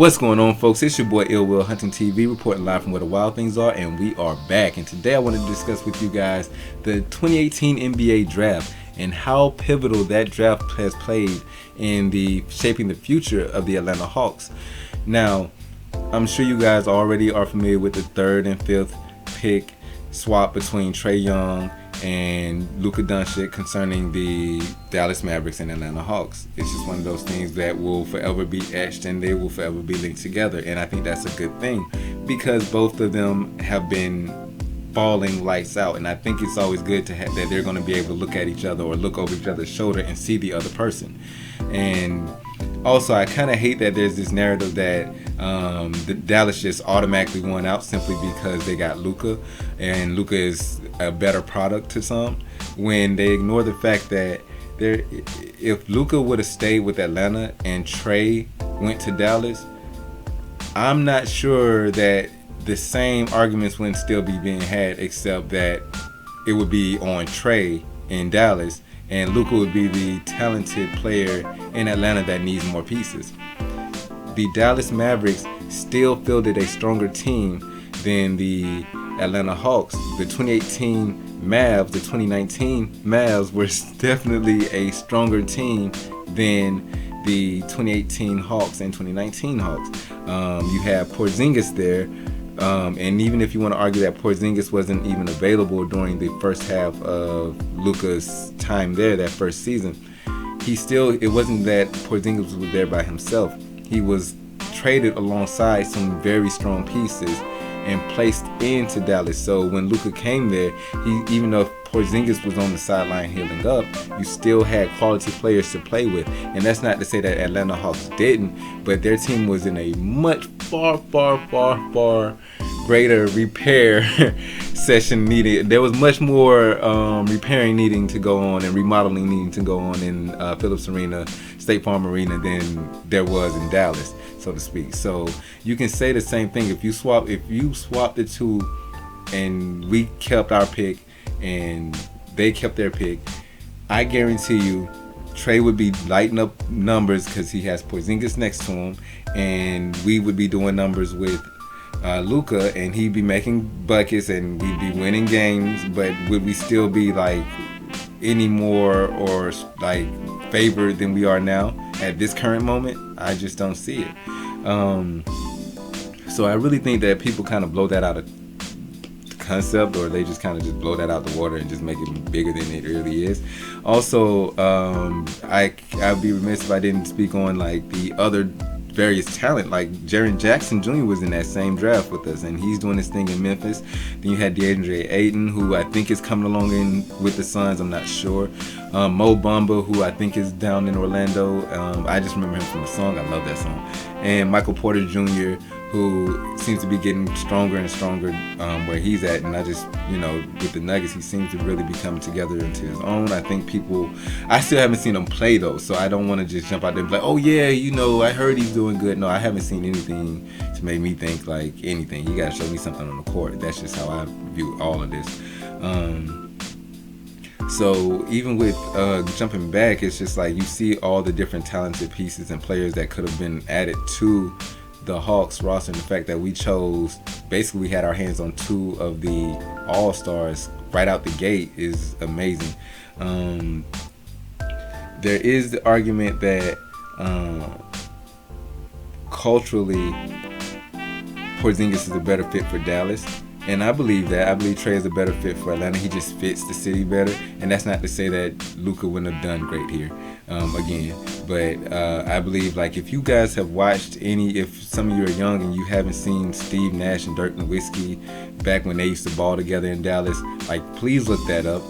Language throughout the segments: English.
What's going on, folks? It's your boy Ill Will HuntingTV reporting live from where the wild things are, and we are back. And today I wanted to discuss with you guys the 2018 NBA draft and how pivotal that draft has played in the shaping the future of the Atlanta Hawks. Now, I'm sure you guys already are familiar with the 3rd and 5th pick swap between Trae Young and Luka Doncic concerning the Dallas Mavericks and Atlanta Hawks. It's just one of those things that will forever be etched and they will forever be linked together. And I think that's a good thing because both of them have been falling lights out. And I think it's always good to have that they're going to be able to look at each other or look over each other's shoulder and see the other person. And also, I kind of hate that there's this narrative that the Dallas just automatically won out simply because they got Luka, and Luka is a better product to some, when they ignore the fact that if Luka would have stayed with Atlanta and Trae went to Dallas, I'm not sure that the same arguments wouldn't still be being had, except that it would be on Trae in Dallas, and Luka would be the talented player in Atlanta that needs more pieces. The Dallas Mavericks still fielded a stronger team than the Atlanta Hawks. The 2018 Mavs, the 2019 Mavs were definitely a stronger team than the 2018 Hawks and 2019 Hawks. You have Porzingis there. And even if you want to argue that Porzingis wasn't even available during the first half of Luka's time there, that first season, it wasn't that Porzingis was there by himself. He was traded alongside some very strong pieces and placed into Dallas. So when Luka came there, even though Porzingis was on the sideline healing up, you still had quality players to play with. And that's not to say that Atlanta Hawks didn't, but their team was in a much far greater repair session needed. There was much more repairing needing to go on and remodeling needing to go on in Phillips Arena, State Farm Arena, than there was in Dallas, so to speak. So you can say the same thing. If you swap the two and we kept our pick and they kept their pick, I guarantee you Trae would be lighting up numbers because he has Porzingis next to him, and we would be doing numbers with Luka, and he'd be making buckets and we'd be winning games. But would we still be like any more or like favored than we are now at this current moment? I just don't see it. So I really think that people kind of blow that out of concept, or they just kind of just blow that out the water and just make it bigger than it really is. Also, I'd be remiss if I didn't speak on like the other various talent. Like Jaren Jackson Jr. was in that same draft with us, and he's doing his thing in Memphis. Then you had DeAndre Ayton, who I think is coming along in with the Suns. I'm not sure. Mo Bamba, who I think is down in Orlando. I just remember him from the song. I love that song. And Michael Porter Jr., who seems to be getting stronger and stronger where he's at. And I just, with the Nuggets, he seems to really be coming together into his own. I think I still haven't seen him play though, so I don't want to just jump out there and be like, oh yeah, I heard he's doing good. No, I haven't seen anything to make me think like anything. You gotta show me something on the court. That's just how I view all of this. So even with jumping back, it's just like you see all the different talented pieces and players that could have been added to the Hawks roster, and the fact that we had our hands on 2 of the All-Stars right out the gate is amazing. There is the argument that culturally Porzingis is a better fit for Dallas, and I believe that. I believe Trae is a better fit for Atlanta. He just fits the city better, and that's not to say that Luka wouldn't have done great here again. But I believe, like, if you guys have watched if some of you are young and you haven't seen Steve Nash and Dirk Nowitzki back when they used to ball together in Dallas, like, please look that up.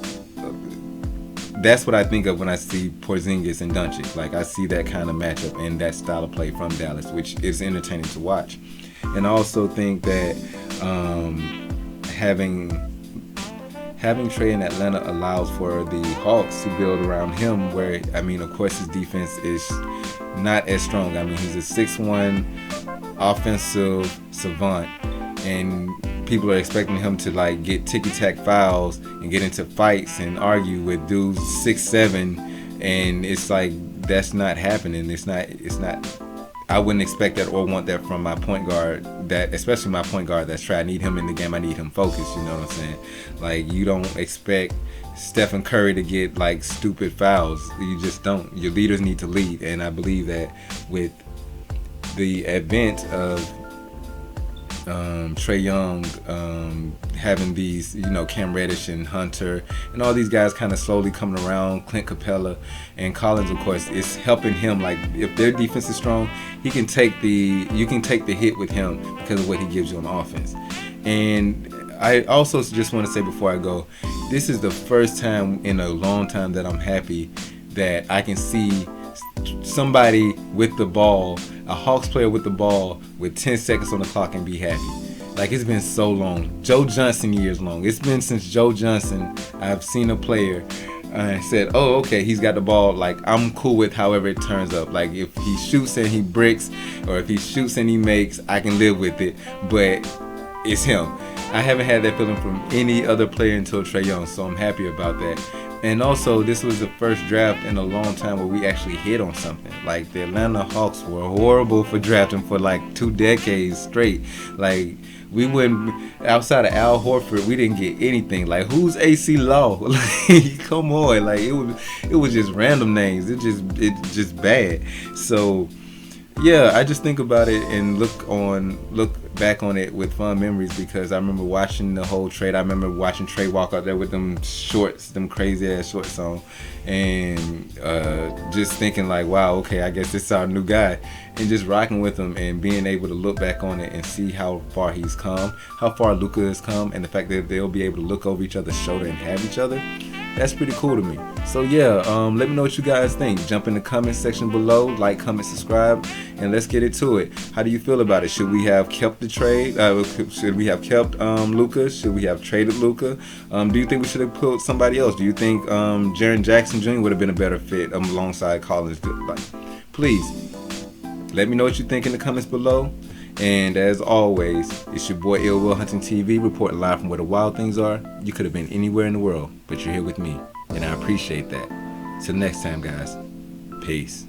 That's what I think of when I see Porzingis and Doncic. Like, I see that kind of matchup and that style of play from Dallas, which is entertaining to watch. And I also think that having Trae in Atlanta allows for the Hawks to build around him, where, of course, his defense is not as strong. He's a 6'1" offensive savant, and people are expecting him to like get ticky-tack fouls and get into fights and argue with dudes 6'7", and it's like that's not happening. It's not I wouldn't expect that or want that from my point guard, that especially my point guard that's Trae. I need him in the game. I need him focused, you know what I'm saying? Like, you don't expect Stephen Curry to get like stupid fouls. You just don't. Your leaders need to lead, and I believe that with the advent of Trae Young, having these, you know, Cam Reddish and Hunter and all these guys kind of slowly coming around, Clint Capella and Collins, of course, it's helping him. Like, if their defense is strong, you can take the hit with him because of what he gives you on offense. And I also just want to say before I go, this is the first time in a long time that I'm happy that I can see somebody with the ball, a Hawks player with the ball with 10 seconds on the clock, and be happy. Like, it's been so long. Joe Johnson years long. It's been since Joe Johnson I've seen a player said, oh, okay, he's got the ball. Like, I'm cool with however it turns up. Like, if he shoots and he bricks, or if he shoots and he makes, I can live with it. But it's him. I haven't had that feeling from any other player until Trae Young, so I'm happy about that. And also, this was the first draft in a long time where we actually hit on something. Like, the Atlanta Hawks were horrible for drafting for like 2 decades straight. Like, we wouldn't, outside of Al Horford, we didn't get anything. Like, who's AC Law? Like, come on. Like, it was just random names. It's just bad. So yeah, I just think about it and look back on it with fond memories, because I remember watching the whole trade. I remember watching Trae walk out there with them shorts, them crazy ass shorts on, and just thinking like, wow, okay, I guess this is our new guy, and just rocking with him and being able to look back on it and see how far he's come, how far Luka has come, and the fact that they'll be able to look over each other's shoulder and have each other. That's pretty cool to me. So yeah, let me know what you guys think. Jump in the comment section below, like, comment, subscribe, and let's get into it. How do you feel about it? Should we have kept the trade? Should we have kept Luka? Should we have traded Luka? Do you think we should have put somebody else? Do you think Jaren Jackson Jr. would have been a better fit alongside Collins? Like, please let me know what you think in the comments below. And as always, it's your boy Ill Will Hunting TV, reporting live from where the wild things are. You could have been anywhere in the world, but you're here with me, and I appreciate that. Till next time, guys. Peace.